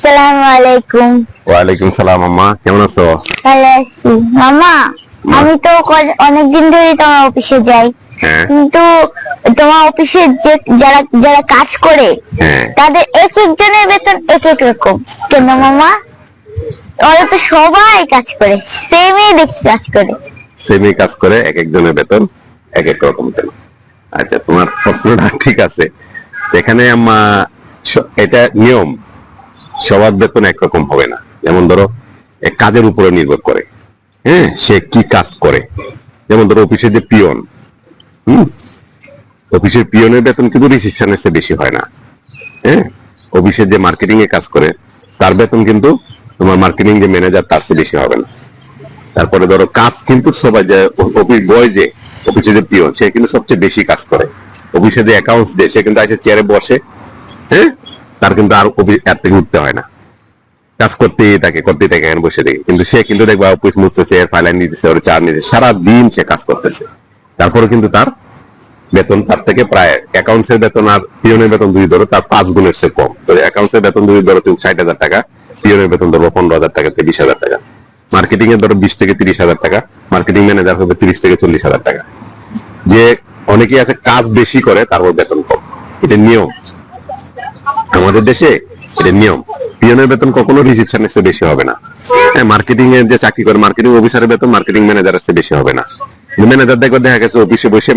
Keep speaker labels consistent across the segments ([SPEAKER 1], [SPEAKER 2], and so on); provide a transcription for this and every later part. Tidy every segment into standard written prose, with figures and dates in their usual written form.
[SPEAKER 1] আসসালামু আলাইকুম।
[SPEAKER 2] ওয়ালাইকুম সালাম। আম্মা কেমন আছো?
[SPEAKER 1] ভালো আছি। মামা, আমি তো অনেকদিন ধরে তোমার অফিসে যাই,
[SPEAKER 2] হ্যাঁ
[SPEAKER 1] কিন্তু তোমার অফিসে যে যারা যারা কাজ করে
[SPEAKER 2] হ্যাঁ
[SPEAKER 1] তাদের এক একজনের বেতন এক এক রকম। কেন মামা? ওরা তো সবাই কাজ করে, সেমই দেখি কাজ করে।
[SPEAKER 2] সেমি কাজ করে, এক একজনের বেতন এক এক রকম কেন? আচ্ছা, তোমার প্রশ্নটা ঠিক আছে। এখানে আম্মা এটা নিয়ম, সবার বেতন একরকম হবে না। যেমন ধরো কাজের উপরে নির্ভর করে, হ্যাঁ, সে কি কাজ করে। যেমন ধরো অফিসের যে পিয়ন, অফিসের পিয়নের বেতন কিন্তু রিসেপশনের চেয়ে বেশি হয় না। হ্যাঁ, অফিসের যে মার্কেটিং এ কাজ করে তার বেতন কিন্তু তোমার মার্কেটিং যে ম্যানেজার তার চেয়ে বেশি হবে না। তারপরে ধরো কাজ কিন্তু সবাই, যে অফিস বয়, যে অফিসে যে পিয়ন, সে কিন্তু সবচেয়ে বেশি কাজ করে। অফিসে যে অ্যাকাউন্টস যে, সে কিন্তু এসে চেয়ারে বসে, হ্যাঁ, তার কিন্তু আর অফিস এর থেকে উঠতে হয় না, কাজ করতেই থাকে এখানে বসে থাকে। কিন্তু সে কিন্তু দেখবা অফিস মুছতেছে, ফাইল নিতেছে, ওর চা নিতেছে, সারাদিন সে কাজ করতেছে। তারপরে কিন্তু তার বেতন তার থেকে প্রায়, অ্যাকাউন্টস এর বেতন আর পিয়নের বেতন দুই ধরো, তার 5 গুণের চেয়ে কম। তো অ্যাকাউন্টস এর বেতন দুই ধরো 60,000 টাকা, পিয়নের বেতন ধরো 15,000 টাকা থেকে 20,000 টাকা, মার্কেটিং এর ধরো 20 থেকে 30,000 টাকা, মার্কেটিং ম্যানেজার হবে 30 থেকে 40,000 টাকা। যে অনেকেই আছে কাজ বেশি করে তারপর বেতন কম, এটা নিয়ম আমাদের দেশে, এটা নিয়ম। পিয়নের বেতন কখনো রিসেপশনের চেয়ে বেশি হবে না। হ্যাঁ, মার্কেটিং এর যে চাকরি করে, মার্কেটিং অফিসারের বেতন মার্কেটিং ম্যানেজারের চেয়ে বেশি হবে না। ম্যানেজার দেখবে দেখা গেছে অফিসে বসে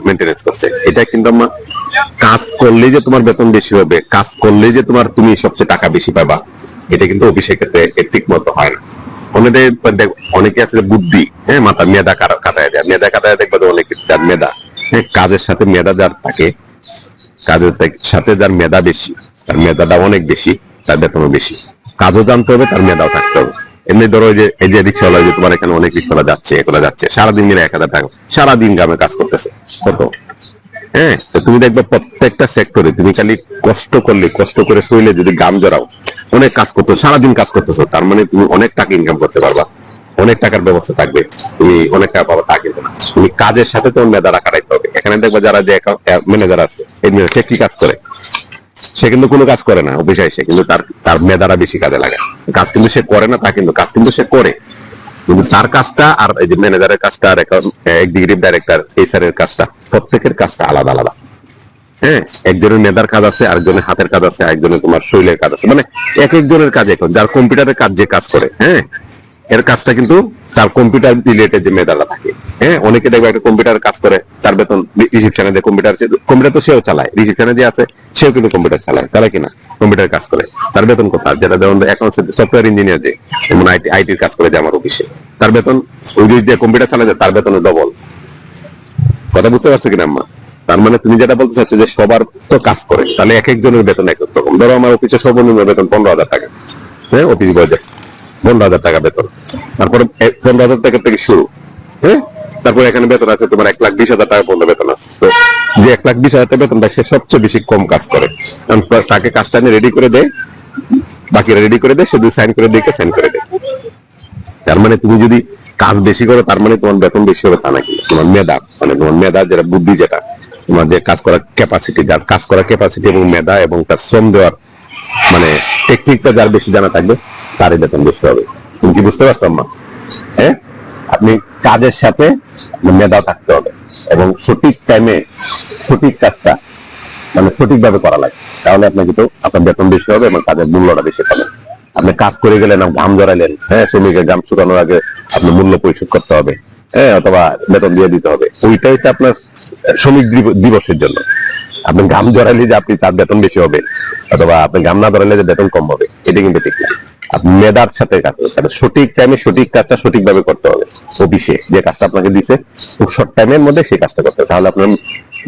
[SPEAKER 2] মেনটেনেন্স করছে। এটা কিন্তু আমার কাজ করলেই যে তোমার বেতন বেশি হবে, কাজ করলেই যে তুমি সবচেয়ে টাকা বেশি পাবা, এটা কিন্তু অফিসের ক্ষেত্রে ঠিক মতো হয় না। অনেকে আছে বুদ্ধি, হ্যাঁ, মাথা মেধা কাটায় দেয়, মেধা কাটায় দেখবে অনেক যার মেধা, হ্যাঁ, কাজের সাথে মেধা যার থাকে, কাজের সাথে যার মেধা বেশি, তার মেধাটা অনেক বেশি, তার বেতনও বেশি। কাজও জানতে হবে, তার মেধাও থাকতে হবে। এমনি ধরো এই যে রিক্সাওয়ালা, যে তোমার এখানে অনেক রিক্সাওয়ালা যাচ্ছে, এগুলো যাচ্ছে, সারাদিন মিলে 1,000 টাকা, সারাদিন গ্রামে কাজ করতেছে কত। হ্যাঁ, তো তুমি দেখবে প্রত্যেকটা সেক্টরে তুমি খালি কষ্ট করলে, কষ্ট করে শরীরে যদি গাম জড়াও, অনেক কাজ করতে, সারাদিন কাজ করতেছো, তার মানে তুমি অনেক টাকা ইনকাম করতে পারবা, অনেক টাকার ব্যবস্থা থাকবে, তুমি অনেক টাকা পাবা, তা কিন্তু না। তুমি কাজের সাথে তোমার মেধা রাখাইতে হবে। এখানে দেখবে যারা যে ম্যানেজার আছে, সে কি কাজ করে? সে কিন্তু কোনো কাজ করে না অফিসে এসে, কিন্তু তার তার মেধারা বেশি কাজে লাগে। কাজ কিন্তু সে করে না তা কিন্তু, কাজ কিন্তু সে করে, কিন্তু তার কাজটা আর এই যে ম্যানেজারের কাজটা আর এক্সিকিউটিভ ডাইরেক্টর, এইচআর এর কাজটা, প্রত্যেকের কাজটা আলাদা আলাদা। হ্যাঁ, একজনের মেধার কাজ আছে, আরেকজনের হাতের কাজ আছে, আরেকজনের তোমার শরীরের কাজ আছে, মানে এক একজনের কাজ। এখন যার কম্পিউটারের কাজ যে কাজ করে, হ্যাঁ, এর কাজটা কিন্তু তার কম্পিউটার রিলেটেড যে মেধাটা থাকে। হ্যাঁ, অনেকে দেখবে একটা কম্পিউটার কাজ করে, তার বেতন, রিসেপশনে যে কম্পিউটার তো সেও চালায়, রিসেপশনে যে আছে সেও কিন্তু কম্পিউটার চালায়, তারা কিনা কম্পিউটার কাজ করে, তার বেতন কত? যেটা যেমন অ্যাকাউন্টস সফটওয়্যার ইঞ্জিনিয়ার, যে যেমন আইটির কাজ করে যে আমার অফিসে, তার বেতন ওই যে কম্পিউটার চালায় তার বেতনের ডবল। কথা বুঝতে পারছো কিনা আম্মা? তার মানে তুমি যেটা বলতে চাচ্ছ যে সবার তো কাজ করে, তাহলে এক একজনের বেতন এক এক রকম। ধরো আমার অফিসে সর্বনিম্ন বেতন 15,000 টাকা, হ্যাঁ, অফিস বয় 15,000 টাকা বেতন, তারপরে 15,000 টাকা থেকে শুরু, হ্যাঁ, তারপরে এখানে বেতন আছে তোমার 1,20,000 টাকা পর্যন্ত বেতন আছে। তো যে 1,20,000 টাকা বেতন পায়, সে সবচেয়ে বেশি কম কাজ করে, কারণ তাকে কাজটা নিয়ে রেডি করে দেয়, বাকিরা রেডি করে দেয়, শুধু সাইন করে দিয়ে সাইন করে দেয়। তার মানে তুমি যদি কাজ বেশি করো, তার মানে তোমার বেতন বেশি হবে তা নাকি? তোমার মেধা, মানে তোমার মেধা যেটা, বুদ্ধি যেটা, তোমার যে কাজ করার ক্যাপাসিটি, যার কাজ করার ক্যাপাসিটি এবং মেধা এবং তার শ্রম দেওয়ার মানে টেকনিকটা যার বেশি জানা থাকবে, তারই বেতন বেশি হবে। তুমি কি বুঝতে পারছো আম্মা? হ্যাঁ, আপনি কাজের সাথে মেধা থাকতে হবে এবং সঠিক টাইমে সঠিক কাজটা মানে সঠিকভাবে করা লাগে, তাহলে আপনার কিন্তু আপনার বেতন বেশি হবে এবং কাজের মূল্যটা বেশি পাবেন। আপনি কাজ করে গেলেন, ঘাম জড়াইলেন, হ্যাঁ, শ্রমিকের ঘাম শুকানোর আগে আপনার মূল্য পরিশোধ করতে হবে, হ্যাঁ, অথবা বেতন দিয়ে দিতে হবে। ওইটাই হচ্ছে আপনার শ্রমিক দিবসের জন্য। আপনি ঘাম জড়াইলে যে আপনি তার বেতন বেশি হবে, অথবা আপনি ঘাম না জড়াইলে যে বেতন কম হবে, এটা কিন্তু ঠিক না। আপনি মেধার সাথে কাজ করতে, সঠিক টাইমে সঠিক কাজটা সঠিকভাবে করতে হবে। অফিসে যে কাজটা আপনাকে দিছে খুব শর্ট টাইমের মধ্যে সেই কাজটা করতে হবে, তাহলে আপনার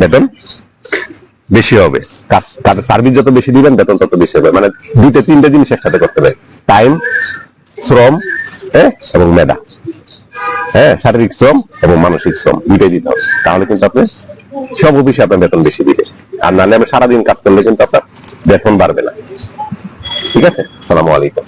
[SPEAKER 2] বেতন বেশি হবে। কাজের সার্ভিস যত বেশি দিবেন, বেতন তত বেশি হবে। মানে দুইটা তিনটা জিনিস একসাথে করতে হবে, টাইম, শ্রম, হ্যাঁ, এবং মেধা, হ্যাঁ, শারীরিক শ্রম এবং মানসিক শ্রম দুইটাই দিতে হবে, তাহলে কিন্তু আপনি সব অফিসে আপনার বেতন বেশি দিবে। আর নাহলে আমি সারাদিন কাজ করলে কিন্তু আপনার বেতন বাড়বে না। ঠিক আছে? আসসালামু আলাইকুম।